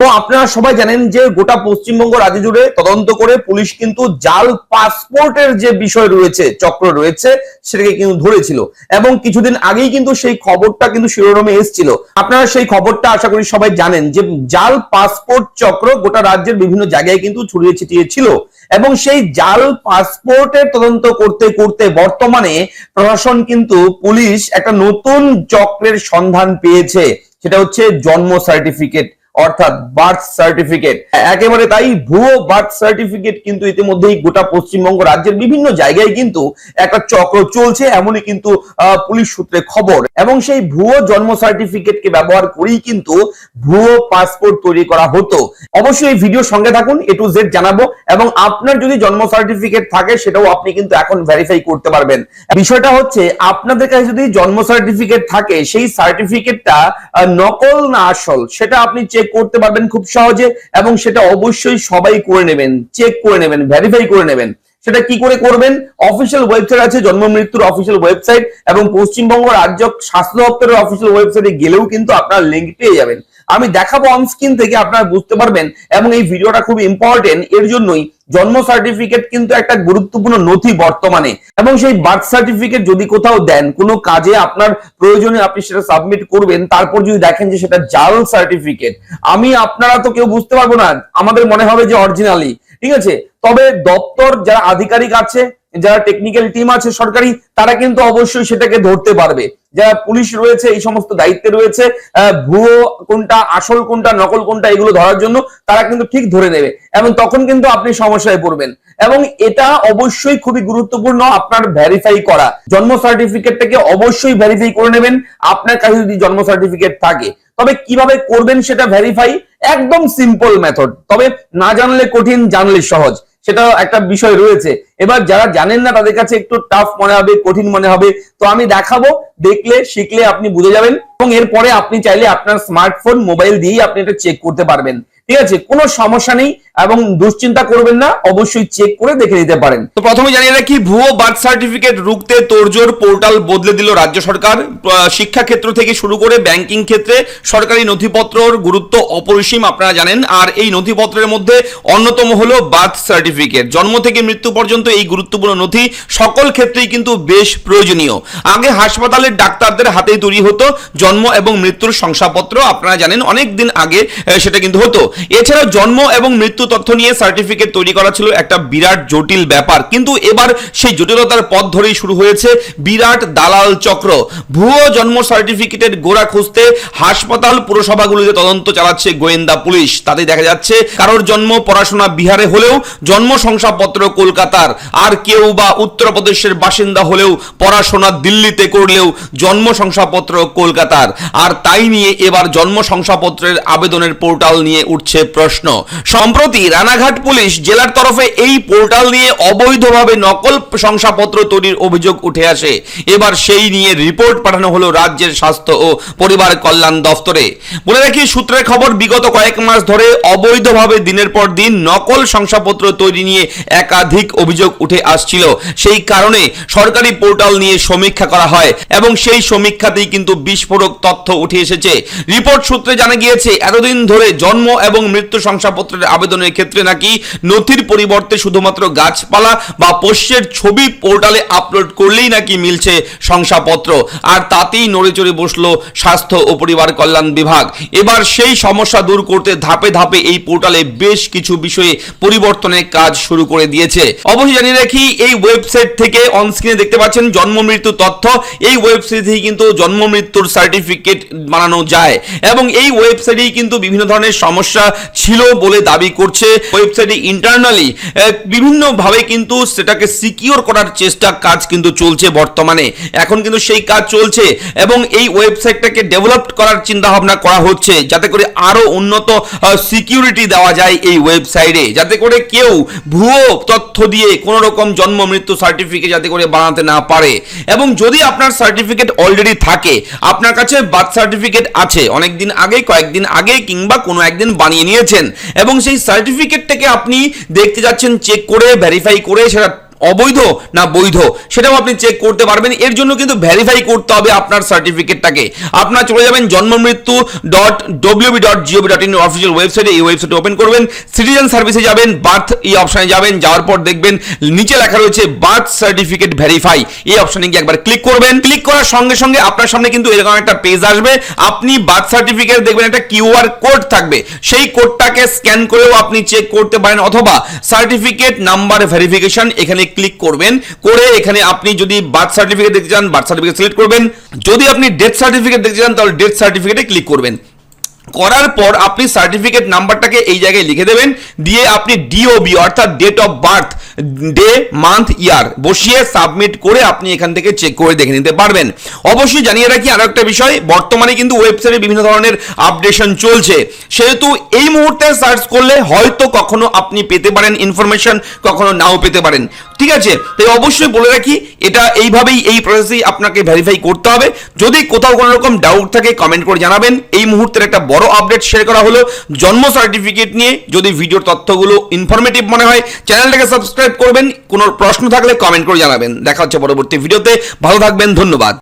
তো আপনারা সবাই জানেন যে গোটা পশ্চিমবঙ্গ রাজ্য জুড়ে তদন্ত করে পুলিশ কিন্তু জাল পাসপোর্টের যে বিষয় রয়েছে, চক্র রয়েছে, সেটাকে কিন্তু ধরেছিল এবং কিছুদিন আগেই কিন্তু সেই খবরটা কিন্তু শিরোনামে এসেছিল। আপনারা সেই খবরটা আশা করি সবাই জানেন যে জাল পাসপোর্ট চক্র গোটা রাজ্যের বিভিন্ন জায়গায় কিন্তু ছড়িয়ে ছিটিয়ে ছিল এবং সেই জাল পাসপোর্টের তদন্ত করতে করতে বর্তমানে প্রশাসন কিন্তু পুলিশ একটা নতুন চক্রের সন্ধান পেয়েছে, সেটা হচ্ছে জন্ম সার্টিফিকেট অর্থাৎ বার্থ সার্টিফিকেট। একেবারে তাই, ভুয়ো বার্থ সার্টিফিকেট কিন্তু ইতিমধ্যেই গোটা পশ্চিমবঙ্গ রাজ্যের বিভিন্ন জায়গায় কিন্তু একটা চক্র চলছে, এমনই কিন্তু পুলিশ সূত্রে খবর। এবং সেই ভুয়ো জন্ম সার্টিফিকেটকে ব্যবহার করেই কিন্তু ভুয়ো পাসপোর্ট তৈরি করা হতো। অবশ্যই এই ভিডিওর সঙ্গে থাকুন, এ টু জেড জানাবো এবং আপনার যদি জন্ম সার্টিফিকেট থাকে সেটাও আপনি কিন্তু এখন ভেরিফাই করতে পারবেন। বিষয়টা হচ্ছে, আপনাদের কাছে যদি জন্ম সার্টিফিকেট থাকে, সেই সার্টিফিকেটটা নকল না আসল সেটা আপনি চেক করতে পারবেন খুব সহজে এবং সেটা অবশ্যই সবাই করে নেবেন, চেক করে নেবেন, ভেরিফাই করে নেবেন। সেটা কি করে করবেন? অফিসিয়াল ওয়েবসাইট আছে, জন্ম মৃত্যুর অফিসিয়াল ওয়েবসাইট, এবং পশ্চিমবঙ্গ রাজ্য স্বাস্থ্য দপ্তরের অফিসিয়াল ওয়েবসাইটে গেলেও কিন্তু আপনারা লিংক পেয়ে যাবেন। আমি দেখাবো অন স্ক্রিন থেকে, আপনারা বুঝতে পারবেন। এবং এই ভিডিওটা খুব ইম্পর্টেন্ট, এর জন্যই জন্ম সার্টিফিকেট কিন্তু একটা গুরুত্বপূর্ণ নথি বর্তমানে। এবং সেই বার্থ সার্টিফিকেট যদি কোথাও দেন, কোনো কাজে আপনার প্রয়োজনে আপনি সেটা সাবমিট করবেন, তারপর যদি দেখেন যে সেটা জাল সার্টিফিকেট, আপনারা তো কেউ বুঝতে পারবো না, আমাদের মনে হবে যে অরিজিনালি, ঠিক আছে। তবে দপ্তর যারা আধিকারিক আছে, যারা টেকনিক্যাল টিম আছে সরকারি, তারা কিন্তু অবশ্যই সেটাকে ধরতে পারবে। যারা পুলিশ রয়েছে এই সমস্ত দায়িত্বে রয়েছে, ভুয়ো কোনটা আসল কোনটা নকল কোনটা এগুলো ধরার জন্য, তারা কিন্তু ঠিক ধরে নেবে এবং তখন কিন্তু আপনি সমস্যায় পড়বেন। এবং এটা অবশ্যই খুবই গুরুত্বপূর্ণ আপনার ভেরিফাই করা। জন্ম সার্টিফিকেটটাকে অবশ্যই ভেরিফাই করে নেবেন আপনার কাছে যদি জন্ম সার্টিফিকেট থাকে। তবে কিভাবে করবেন সেটা ভেরিফাই, একদম সিম্পল মেথড, তবে না জানলে কঠিন, জানলে সহজ, সেটা একটা বিষয় রয়েছে। এবার যারা জানেন না তাদের কাছে একটু টাফ মনে হবে, কঠিন মনে হবে, তো আমি দেখাবো, দেখলে শিখলে আপনি বুঝে যাবেন এবং এরপরে আপনি চাইলে আপনার স্মার্টফোন মোবাইল দিয়েই আপনি এটা চেক করতে পারবেন, ঠিক আছে, কোনো সমস্যা নেই এবং দুশ্চিন্তা করবেন না, অবশ্যই চেক করে দেখে নিতে পারেন। তো প্রথমে জানিয়ে রাখি, ভুয়ো বার্থ সার্টিফিকেট রুখতে তোড়জোড়, পোর্টাল বদলে দিল রাজ্য সরকার। শিক্ষা ক্ষেত্র থেকে শুরু করে ব্যাংকিং ক্ষেত্রে সরকারি নথিপত্রর গুরুত্ব অপরিসীম, আপনারা জানেন। আর এই নথিপত্রের মধ্যে অন্যতম হলো বার্থ সার্টিফিকেট। জন্ম থেকে মৃত্যু পর্যন্ত এই গুরুত্বপূর্ণ নথি সকল ক্ষেত্রেই কিন্তু বেশ প্রয়োজনীয়। আগে হাসপাতালের ডাক্তারদের হাতেই তৈরি হতো জন্ম এবং মৃত্যুর শংসাপত্র, আপনারা জানেন, অনেক দিন আগে সেটা কিন্তু হতো। এছাড়াও জন্ম এবং মৃত্যু তথ্য নিয়ে সার্টিফিকেট তৈরি করা ছিল একটা বিরাট জটিল ব্যাপার, কিন্তু এবার সেই জটিলতার পথ ধরেই শুরু হয়েছে বিরাট দালাল চক্র। ভুয়ো জন্ম সার্টিফিকেটের গোড়া খুঁজতে হাসপাতাল, পুরসভাগুলিতে তদন্ত চালাচ্ছে গোয়েন্দা পুলিশ। তাতে দেখা যাচ্ছে কারোর জন্ম পড়াশোনা বিহারে হলেও জন্ম শংসাপত্র কলকাতার, আর কেউ বা উত্তরপ্রদেশের বাসিন্দা হলেও পড়াশোনা দিল্লিতে করলেও জন্ম শংসাপত্র কলকাতার। আর তাই নিয়ে এবার জন্ম শংসাপত্রের আবেদনের পোর্টাল নিয়ে উঠছে প্রশ্ন। সম্প্রতি রানাঘাট পুলিশ জেলার তরফে এই পোর্টাল নিয়ে অবৈধভাবে নকল শংসাপত্র তৈরির অভিযোগ উঠে আসে। এবার সেই নিয়ে রিপোর্ট পাঠানো হলো রাজ্যের স্বাস্থ্য ও পরিবার কল্যাণ দফতরে। বলে রাখি, সূত্রের খবর, বিগত কয়েক মাস ধরে অবৈধভাবে দিনের পর দিন নকল শংসাপত্র তৈরি নিয়ে একাধিক অভিযোগ উঠে আসছিল। সেই কারণে সরকারি পোর্টাল নিয়ে সমীক্ষা করা হয় এবং সেই সমীক্ষাতেই কিন্তু বিস্ফোরক তথ্য উঠে এসেছে। রিপোর্ট সূত্রে জানা গিয়েছে, এতদিন ধরে জন্ম এবং মৃত্যু শংসাপত্রের আবেদনের ক্ষেত্রে নাকি নথির পরিবর্তে শুধুমাত্র গাছপালা বা পোষ্যের ছবি পোর্টালে আপলোড করলেই নাকি মিলছে শংসাপত্র, আর তাতেই নড়েচড়ে বসলো স্বাস্থ্য ও পরিবার কল্যাণ বিভাগ। এবার সেই সমস্যা দূর করতে ধাপে ধাপে এই পোর্টালে বেশ কিছু বিষয়ে পরিবর্তনের কাজ শুরু করে দিয়েছে। অবশ্যই জানিয়ে রাখি, এই ওয়েবসাইট থেকে অন স্ক্রিনে দেখতে পাচ্ছেন জন্ম মৃত্যু তথ্য, এই ওয়েবসাইট থেকে কিন্তু জন্ম মৃত্যুর সার্টিফিকেট বানানো যায় এবং এই ওয়েবসাইটেই কিন্তু বিভিন্ন ধরনের সমস্যা ছিল বলে দাবি করছে। ওয়েবসাইটে ইন্টারনালি বিভিন্ন ভাবে কিন্তু সেটাকে সিকিউর করার চেষ্টা, কাজ কিন্তু চলছে বর্তমানে, এখন কিন্তু সেই কাজ চলছে এবং এই ওয়েবসাইটটাকে ডেভেলপ করার চিন্তা ভাবনা করা হচ্ছে, যাতে করে আরো উন্নত সিকিউরিটি দেওয়া যায় এই ওয়েবসাইটে, যাতে করে কেউ ভুয়ো তথ্য দিয়ে কোনো রকম জন্ম মৃত্যু সার্টিফিকেট যাতে করে বানাতে না পারে। এবং যদি আপনার সার্টিফিকেট অলরেডি থাকে, আপনার কাছে বার্থ সার্টিফিকেট আছে, অনেকদিন আগে, কয়েকদিন আগে কিংবা কোনো একদিন বানিয়ে নিয়েছেন এবং সেই সার্টিফিকেটটাকে আপনি দেখতে যাচ্ছেন, চেক করে ভেরিফাই করে সেটা অবৈধ না বৈধ সেটাও আপনি চেক করতে পারবেন। এর জন্য কিন্তু ভেরিফাই করতে হবে আপনার সার্টিফিকেটটাকে। আপনারা চলে যাবেন জন্মমৃত্যু.wb.gov.in অফিসিয়াল ওয়েবসাইটে, এই ওয়েবসাইটে ওপেন করবেন, সিটিজেন সার্ভিসে যাবেন, বার্থ এই অপশনে যাবেন, যাওয়ার পর দেখবেন নিচে লেখা রয়েছে বার্থ সার্টিফিকেট ভেরিফাই, এই অপশনে গিয়ে একবার ক্লিক করবেন। ক্লিক করার সঙ্গে সঙ্গে আপনার সামনে কিন্তু এরকম একটা পেজ আসবে। আপনি বার্থ সার্টিফিকেট দেখবেন একটা কিউআর কোড থাকবে, সেই কোডটাকে স্ক্যান করেও আপনি চেক করতে পারেন, অথবা সার্টিফিকেট নাম্বার ভেরিফিকেশন এখানে ক্লিক করবেন। করে এখানে আপনি যদি বার্থ সার্টিফিকেট দেখতে চান বার্থ সার্টিফিকেট সিলেক্ট করবেন, যদি আপনি ডেথ সার্টিফিকেট দেখতে চান তাহলে ডেথ সার্টিফিকেটে ক্লিক করবেন। করার পর আপনি সার্টিফিকেট নাম্বারটাকে এই জায়গায় লিখে দেবেন, দিয়ে আপনি ডিওবি অর্থাৎ date of birth, day, month, year বসিয়ে সাবমিট করে আপনি এখান থেকে চেক করে দেখে নিতে পারবেন। অবশ্যই জানিয়ে রাখি আরো একটা বিষয়, বর্তমানে কিন্তু ওয়েবসাইটে বিভিন্ন ধরনের আপডেশন চলছে, সেহেতু এই মুহূর্তে সার্চ করলে হয়তো কখনো আপনি পেতে পারেন ইনফরমেশন, কখনো নাও পেতে পারেন, ঠিক আছে? তাই অবশ্যই বলে রাখি এটা এইভাবেই, এই প্রসেসেই আপনাকে ভেরিফাই করতে হবে। যদি কোথাও কোনো রকম ডাউট থাকে কমেন্ট করে জানাবেন। এই মুহূর্তের একটা বড় আপডেট শেয়ার করা হলো জন্ম সার্টিফিকেট নিয়ে। যদি ভিডিওর তথ্যগুলো ইনফরমেটিভ মনে হয় চ্যানেলটাকে সাবস্ক্রাইব করবেন, কোনো প্রশ্ন থাকলে কমেন্ট করে জানাবেন। দেখা হচ্ছে পরবর্তী ভিডিওতে, ভালো থাকবেন, ধন্যবাদ।